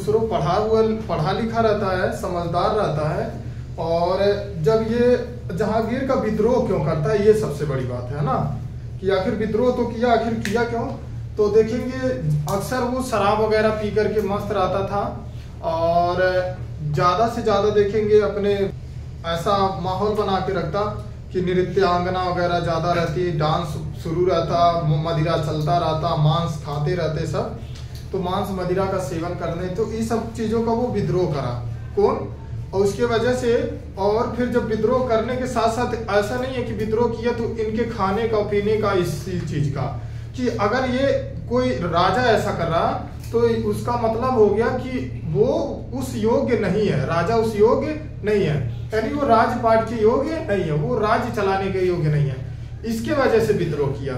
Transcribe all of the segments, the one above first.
खुसरो पढ़ा लिखा रहता है, समझदार रहता है। और जब ये जहांगीर का विद्रोह क्यों करता है, ये सबसे बड़ी बात है ना, कि आखिर विद्रोह तो किया, आखिर किया क्यों? तो देखेंगे अक्सर वो शराब वगैरह पी करके मस्त रहता था और ज़्यादा से ज़्यादा देखेंगे अपने ऐसा माहौल बना के रखता कि नृत्यांगना वगैरह ज़्यादा रहती, डांस शुरू रहता, मदिरा चलता रहता, मांस खाते रहते सब। तो मांस मदिरा का सेवन करने, तो इस सब चीज़ों का वो विद्रोह करा। कौन? और उसके वजह से, और फिर जब विद्रोह करने के साथ साथ ऐसा नहीं है कि विद्रोह किया तो इनके खाने का पीने का, इस चीज़ का, कि अगर ये कोई राजा ऐसा कर रहा तो उसका मतलब हो गया कि वो उस योग्य नहीं है, राजा उस योग्य नहीं है, यानी वो राजपाट के योग्य नहीं है, वो राज्य चलाने के योग्य नहीं है। इसके वजह से विद्रोह किया।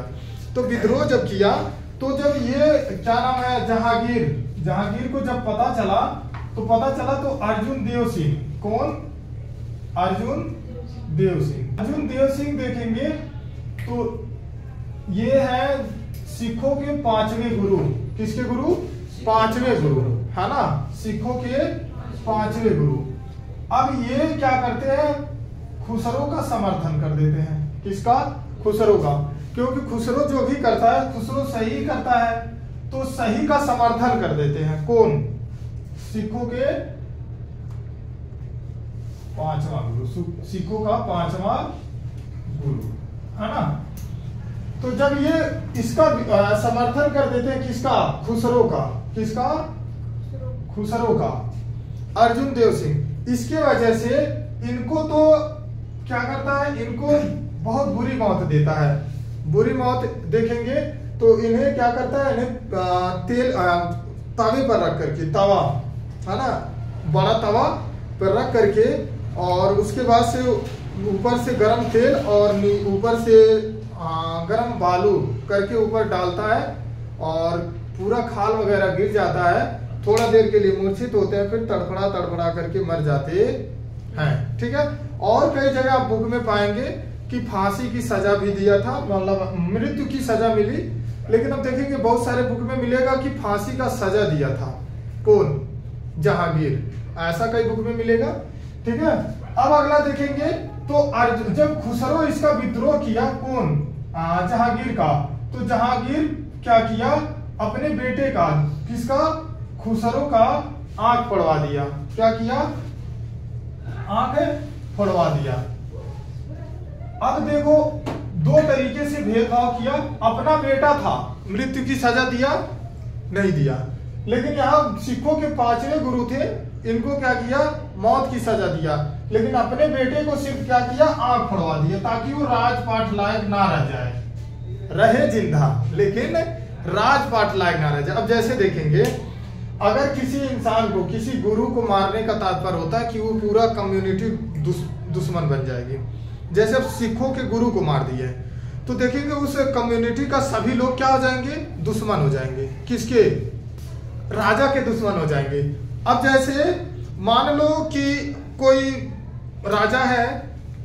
तो विद्रोह जब किया तो जब ये क्या नाम है, जहांगीर को जब पता चला तो अर्जुन देव सिंह, कौन? अर्जुन देव सिंह देखेंगे तो ये है सिखों के 5वें गुरु। किसके गुरु? 5वें गुरु, है ना, सिखों के 5वें गुरु। अब ये क्या करते हैं, खुसरो का समर्थन कर देते हैं। किसका? खुसरो का। क्योंकि खुसरो जो भी करता है, खुसरो सही करता है, तो सही का समर्थन कर देते हैं। कौन? सिखों के 5वां गुरु, सिखों का 5वां गुरु, है ना। तो जब ये इसका समर्थन कर देते हैं, किसका? खुसरो का। किसका? खुसरो का, अर्जुन देव सिंह। इसके वजह से इनको तो क्या करता है, इनको बहुत बुरी मौत देता है। बुरी मौत देखेंगे तो इन्हें क्या करता है, इन्हें तेल तवे पर रख करके, तवा है ना, बड़ा तवा पर रख करके, और उसके बाद से ऊपर से गरम तेल और ऊपर से गरम बालू करके ऊपर डालता है, और पूरा खाल वगैरह गिर जाता है। थोड़ा देर के लिए मूर्छित होते हैं, फिर तड़फड़ा करके मर जाते हैं। ठीक है। और कई जगह आप बुक में पाएंगे कि फांसी की सजा भी दिया था, मतलब मृत्यु की सजा मिली, लेकिन अब देखेंगे बहुत सारे बुक में मिलेगा कि फांसी का सजा दिया था। कौन? जहांगीर। ऐसा कई बुक में मिलेगा। ठीक है। अब अगला देखेंगे तो जब खुसरो इसका विद्रोह किया, कौन? जहांगीर का, तो जहांगीर क्या किया, अपने बेटे का, किसका? खुसरो का आंख पड़वा दिया। क्या किया? आंख पड़वा दिया। अब देखो दो तरीके से भेदभाव किया। अपना बेटा था, मृत्यु की सजा दिया? नहीं दिया। लेकिन यहाँ सिखों के 5वें गुरु थे, इनको क्या किया? मौत की सजा दिया। लेकिन अपने बेटे को सिर्फ क्या किया? आंख फोड़वा दिया, ताकि वो राजपाट लायक ना रह जाए, रहे जिंदा लेकिन राजपाट लायक ना रह जाए। अब जैसे देखेंगे, अगर किसी इंसान को, किसी गुरु को मारने का तात्पर्य होता है कि वो पूरा कम्युनिटी दुश्मन बन जाएगी। जैसे अब सिखों के गुरु को मार दिए तो देखेंगे उस कम्युनिटी का सभी लोग क्या हो जाएंगे? दुश्मन हो जाएंगे। किसके? राजा के दुश्मन हो जाएंगे। अब जैसे मान लो कि कोई राजा है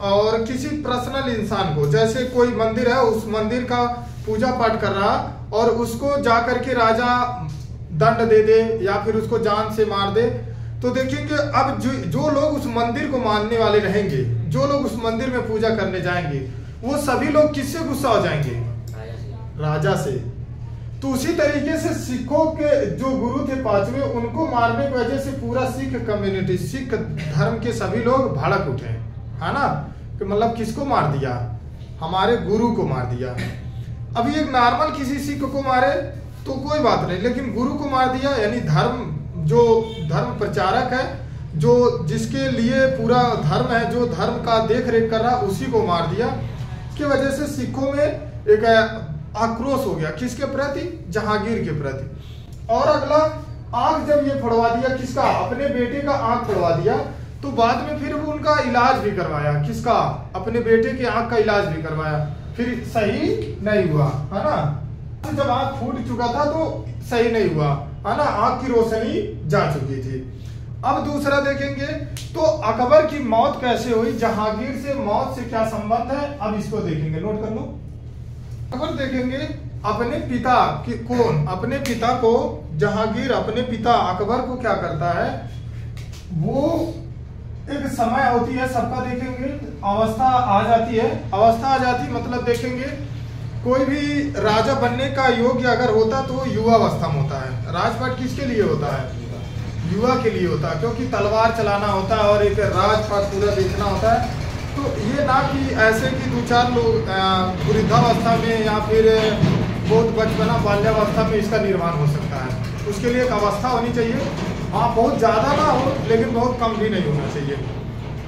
और किसी पर्सनल इंसान को, जैसे कोई मंदिर है, उस मंदिर का पूजा पाठ कर रहा, और उसको जाकर के राजा दंड दे दे या फिर उसको जान से मार दे, तो देखेंगे अब जो लोग उस मंदिर को मानने वाले रहेंगे, जो लोग उस मंदिर में पूजा करने जाएंगे, वो सभी लोग किससे गुस्सा हो जाएंगे? राजा से। तो उसी तरीके से सिखों के जो गुरु थे 5वें, उनको मारने की वजह से पूरा सिख कम्युनिटी, सिख धर्म के सभी लोग भड़क उठे, है ना, कि मतलब किसको मार दिया? हमारे गुरु को मार दिया। अभी एक नॉर्मल किसी सिख को मारे तो कोई बात नहीं, लेकिन गुरु को मार दिया, यानी जो धर्म प्रचारक है, जो जिसके लिए पूरा धर्म है, जो धर्म का देख रेख कर रहा, उसी को मार दिया। की वजह से सिखों में एक आक्रोश हो गया, किसके प्रति? जहांगीर के प्रति। और अगला, आंख जब ये फोड़वा दिया, किसका? अपने बेटे का आंख फोड़वा दिया, तो बाद में फिर वो उनका इलाज भी करवाया। किसका? अपने बेटे की आंख का इलाज भी करवाया, फिर सही नहीं हुआ, है ना। जब आंख फूट चुका था तो सही नहीं हुआ, है ना, आंख की रोशनी जा चुकी थी। अब दूसरा देखेंगे तो अकबर की मौत कैसे हुई, जहांगीर से मौत से क्या संबंध है, अब इसको देखेंगे, नोट कर लो। अकबर देखेंगे अपने पिता की कौन, अपने पिता को, जहांगीर अपने पिता अकबर को क्या करता है, वो एक समय होती है सबका, देखेंगे अवस्था आ जाती है, अवस्था आ जाती मतलब देखेंगे कोई भी राजा बनने का योग्य अगर होता तो युवावस्था में होता है। राजपाट किसके लिए होता है, युवा के लिए होता है, क्योंकि तलवार चलाना होता है और एक राजपाट पूरा देखना होता है। तो ये ना कि ऐसे कि 2-4 लोग वृद्धावस्था में या फिर बहुत बचपना बाल्यावस्था में इसका निर्माण हो सकता है, उसके लिए एक अवस्था होनी चाहिए। हाँ, बहुत ज़्यादा ना हो लेकिन बहुत कम भी नहीं होना चाहिए।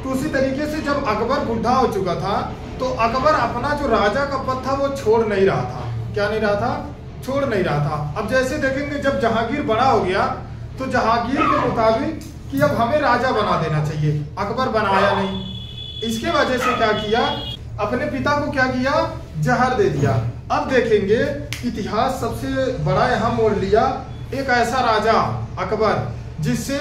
तो उसी तरीके से जब अकबर बुढ़ा हो चुका था तो अकबर अपना जो राजा का पद था वो छोड़ नहीं रहा था। क्या नहीं रहा था, छोड़ नहीं रहा था। अब जैसे देखेंगे जब जहांगीर बड़ा हो गया तो जहांगीर के मुताबिक कि अब हमें राजा बना देना चाहिए, अकबर बनाया नहीं। इसके वजह से क्या किया, अपने पिता को क्या किया, जहर दे दिया। अब देखेंगे इतिहास सबसे बड़ा यहाँ मोड़ लिया, एक ऐसा राजा अकबर जिससे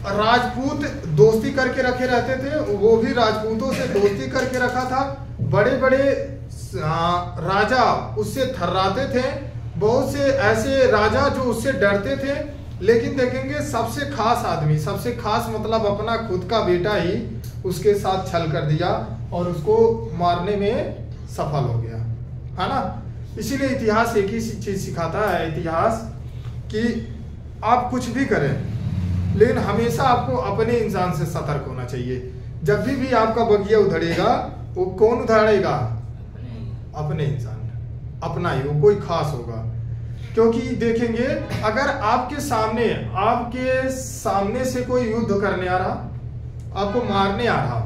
राजपूत दोस्ती करके रखे रहते थे, वो भी राजपूतों से दोस्ती करके रखा था। बड़े बड़े राजा उससे थर्राते थे, बहुत से ऐसे राजा जो उससे डरते थे। लेकिन देखेंगे सबसे खास आदमी, सबसे खास मतलब अपना खुद का बेटा ही उसके साथ छल कर दिया और उसको मारने में सफल हो गया, है ना। इसीलिए इतिहास एक ही चीज सिखाता है, इतिहास कि आप कुछ भी करें लेकिन हमेशा आपको अपने इंसान से सतर्क होना चाहिए। जब भी आपका बगिया उधड़ेगा वो कौन उधड़ेगा, अपने इंसान, अपना ही, वो कोई खास होगा। क्योंकि देखेंगे अगर आपके सामने से कोई युद्ध करने आ रहा, आपको मारने आ रहा,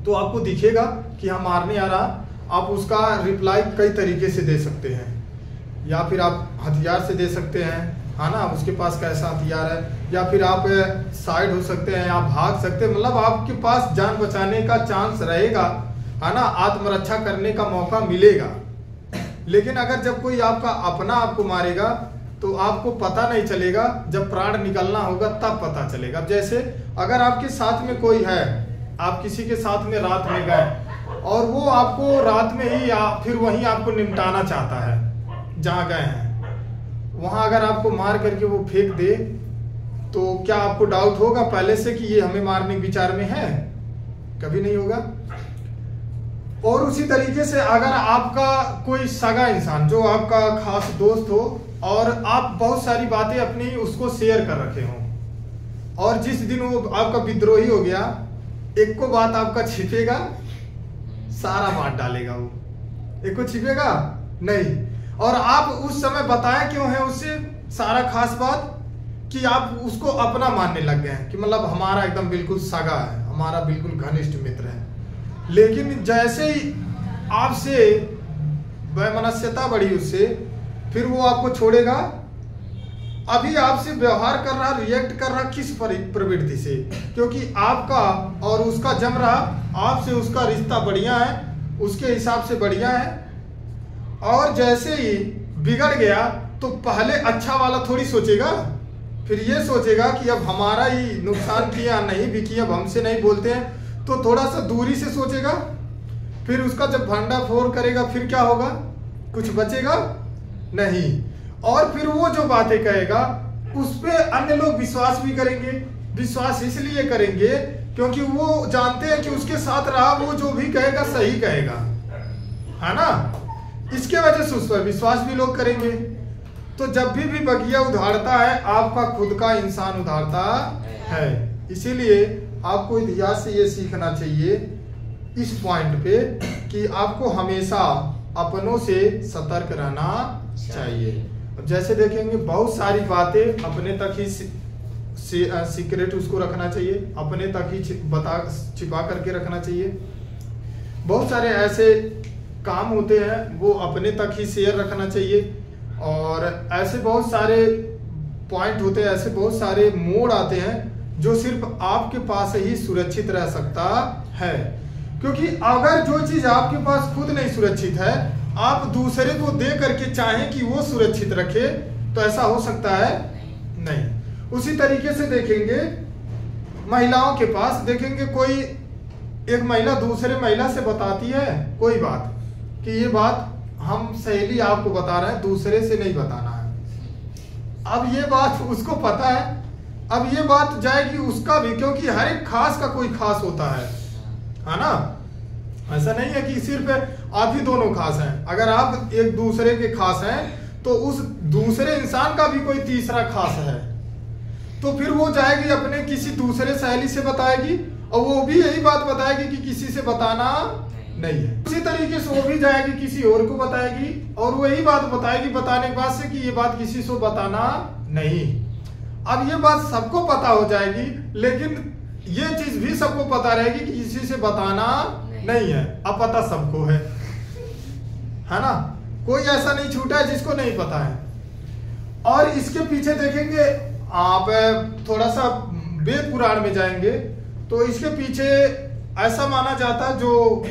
तो आपको दिखेगा कि हाँ मारने आ रहा, आप उसका रिप्लाई कई तरीके से दे सकते हैं। या फिर आप हथियार से दे सकते हैं, है ना, उसके पास कैसा हथियार है, या फिर आप साइड हो सकते हैं, आप भाग सकते हैं, मतलब आपके पास जान बचाने का चांस रहेगा, है ना, आत्मरक्षा करने का मौका मिलेगा। लेकिन अगर जब कोई आपका अपना आपको मारेगा तो आपको पता नहीं चलेगा, जब प्राण निकलना होगा तब पता चलेगा। अब जैसे अगर आपके साथ में कोई है, आप किसी के साथ में रात में गए और वो आपको रात में ही या फिर वहीं आपको निपटाना चाहता है, जहाँ गए हैं वहां अगर आपको मार करके वो फेंक दे तो क्या आपको डाउट होगा पहले से कि ये हमें मारने के विचार में है? कभी नहीं होगा। और उसी तरीके से अगर आपका कोई सगा इंसान जो आपका खास दोस्त हो और आप बहुत सारी बातें अपनी उसको शेयर कर रखे हो और जिस दिन वो आपका विद्रोही हो गया, एक को बात आपका छिपेगा, सारा बात डालेगा, वो एक को छिपेगा नहीं। और आप उस समय बताए क्यों है उससे सारा खास बात कि आप उसको अपना मानने लग गए हैं कि मतलब हमारा एकदम बिल्कुल सगा है, हमारा बिल्कुल घनिष्ठ मित्र है। लेकिन जैसे ही आपसे वैमनस्यता बढ़ी उससे, फिर वो आपको छोड़ेगा। अभी आपसे व्यवहार कर रहा, रिएक्ट कर रहा किस प्रवृत्ति से? क्योंकि आपका और उसका जम रहा, आपसे उसका रिश्ता बढ़िया है, उसके हिसाब से बढ़िया है। और जैसे ही बिगड़ गया तो पहले अच्छा वाला थोड़ी सोचेगा, फिर ये सोचेगा कि अब हमारा ही नुकसान किया, नहीं भी किया, अब हमसे नहीं बोलते हैं, तो थोड़ा सा दूरी से सोचेगा। फिर उसका जब भंडाफोड़ करेगा फिर क्या होगा? कुछ बचेगा नहीं। और फिर वो जो बातें कहेगा उस पे अन्य लोग विश्वास भी करेंगे। विश्वास इसलिए करेंगे क्योंकि वो जानते हैं कि उसके साथ रहा, वो जो भी कहेगा सही कहेगा, है ना। इसके वजह से उस पर विश्वास भी लोग करेंगे। तो जब भी बगिया उधारता है, आपका खुद का इंसान उधारता है। इसीलिए आपको इतिहास से ये सीखना चाहिए इस पॉइंट पे कि आपको हमेशा अपनों से सतर्क रहना चाहिए। अब जैसे देखेंगे बहुत सारी बातें अपने तक ही सीक्रेट उसको रखना चाहिए, अपने तक ही छिपा करके रखना चाहिए। बहुत सारे ऐसे काम होते हैं वो अपने तक ही शेयर रखना चाहिए। और ऐसे बहुत सारे पॉइंट होते हैं, ऐसे बहुत सारे मोड़ आते हैं जो सिर्फ आपके पास ही सुरक्षित रह सकता है। क्योंकि अगर जो चीज आपके पास खुद नहीं सुरक्षित है, आप दूसरे को दे करके चाहें कि वो सुरक्षित रखे, तो ऐसा हो सकता है नहीं। उसी तरीके से देखेंगे महिलाओं के पास, देखेंगे कोई एक महिला दूसरे महिला से बताती है कोई बात कि ये बात हम सहेली आपको बता रहे हैं, दूसरे से नहीं बताना है। अब ये बात उसको पता है, अब ये बात जाएगी उसका भी, क्योंकि हर एक खास का कोई खास होता है ना। ऐसा नहीं है कि सिर्फ आप ही दोनों खास हैं। अगर आप एक दूसरे के खास हैं तो उस दूसरे इंसान का भी कोई तीसरा खास है, तो फिर वो जाएगी अपने किसी दूसरे सहेली से बताएगी और वो भी यही बात बताएगी कि किसी से बताना नहीं है। उसी तरीके से वो भी जाएगी किसी और को बताएगी और वो यही बात बताएगी बताने के बाद से कि ये बात किसी से बताना नहीं। अब ये बात सबको पता हो जाएगी, लेकिन ये चीज भी सबको पता रहेगी कि किसी से बताना नहीं है। अब पता सबको है ना, कोई ऐसा नहीं छूटा है जिसको नहीं पता है। और इसके पीछे देखेंगे आप, थोड़ा सा वेद पुराण में जाएंगे तो इसके पीछे ऐसा माना जाता, जो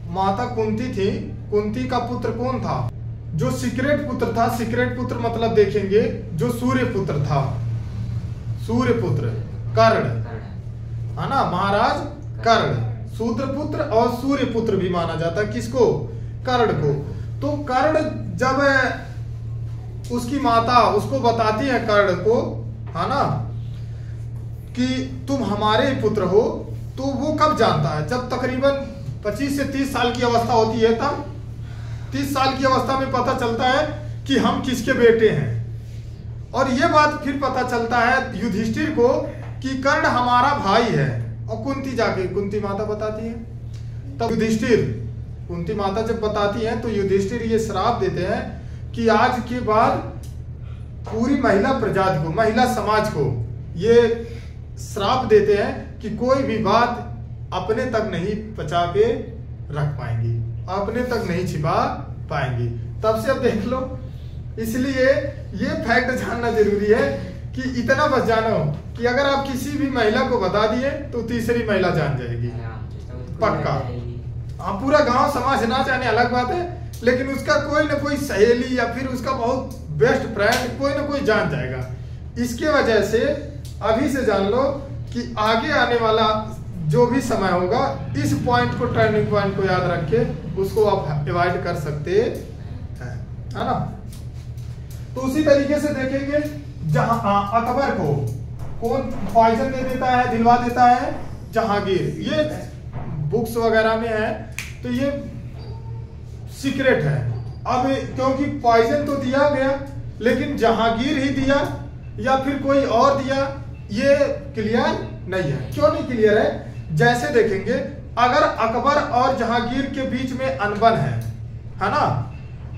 माता कुंती थी, कुंती का पुत्र कौन था? जो सीक्रेट पुत्र था। सीक्रेट पुत्र मतलब देखेंगे जो सूर्य पुत्र था, सूर्य पुत्र कर्ण, है ना, महाराज कर्ण, शूद्र पुत्र और सूर्य पुत्र भी माना जाता है। किसको? कर्ण को। तो कर्ण जब उसकी माता उसको बताती है कर्ण को, है ना, कि तुम हमारे पुत्र हो, तो वो कब जानता है? जब तकरीबन 25 से 30 साल की अवस्था होती है, तब 30 साल की अवस्था में पता चलता है कि हम किसके बेटे हैं। और ये बात फिर पता चलता है युधिष्ठिर को कि कर्ण हमारा भाई है। और कुंती जाके कुंती माता बताती है, तब युधिष्ठिर, कुंती माता जब बताती है तो युधिष्ठिर ये श्राप देते हैं कि आज के बाद पूरी महिला प्रजाति को, महिला समाज को ये श्राप देते हैं कि कोई भी बात अपने तक नहीं पचा के रख पाएंगी, अपने तक नहीं छिपा पाएंगी। तब से अब देख लो, इसलिए ये फैक्ट जानना जरूरी है कि इतना बस जानो कि अगर आप किसी भी महिला को बता दिए तो तीसरी महिला जान जाएगी पक्का। हाँ, पूरा गांव समाज ना जाने अलग बात है, लेकिन उसका कोई ना कोई सहेली या फिर उसका बहुत बेस्ट फ्रेंड कोई ना कोई जान जाएगा। इसके वजह से अभी से जान लो कि आगे आने वाला जो भी समय होगा, इस पॉइंट को, टर्निंग पॉइंट को याद रख के उसको आप अवॉइड कर सकते हैं, है ना। तो उसी तरीके से देखेंगे, जहां अकबर को कौन पॉइजन दे देता है, दिलवा देता है? जहांगीर। ये बुक्स वगैरह में है, तो ये सीक्रेट है। अब क्योंकि पॉइजन तो दिया गया, लेकिन जहांगीर ही दिया या फिर कोई और दिया, ये क्लियर नहीं है। क्यों नहीं क्लियर है? जैसे देखेंगे, अगर अकबर और जहांगीर के बीच में अनबन है ना,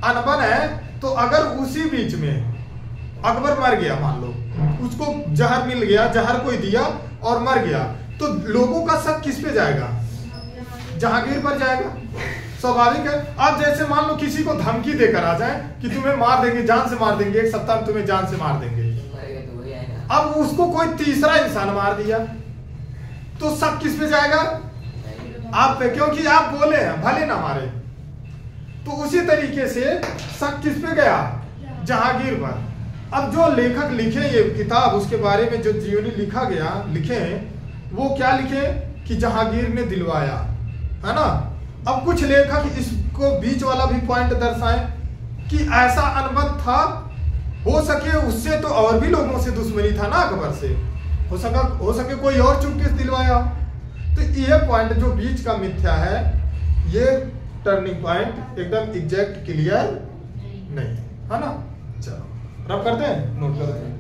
अनबन है, तो अगर उसी बीच में अकबर मर गया, मान लो उसको जहर मिल गया, जहर कोई दिया और मर गया, तो लोगों का शक किस पे जाएगा? जहांगीर पर जाएगा, स्वाभाविक है। अब जैसे मान लो किसी को धमकी देकर आ जाए कि तुम्हें मार देंगे, जान से मार देंगे, एक सप्ताह में तुम्हें जान से मार देंगे। अब उसको कोई तीसरा इंसान मार दिया, तो शक किस पे जाएगा? आप पे, क्योंकि आप बोले हैं भले ना मारे। तो उसी तरीके से शक किस पे गया? जहांगीर पर। अब जो लेखक लिखे ये किताब, उसके बारे में जो जीवनी लिखा गया, लिखे वो क्या लिखे कि जहांगीर ने दिलवाया, है ना। अब कुछ लेखक इसको बीच वाला भी पॉइंट दर्शाए कि ऐसा अनबन था, हो सके उससे तो और भी लोगों से दुश्मनी था ना अकबर से, हो सके कोई और चुपके से दिलवाया। तो ये पॉइंट जो बीच का मिथ्या है, ये टर्निंग पॉइंट एकदम एग्जैक्ट क्लियर नहीं है ना। चलो रब करते हैं, नोट करते हैं।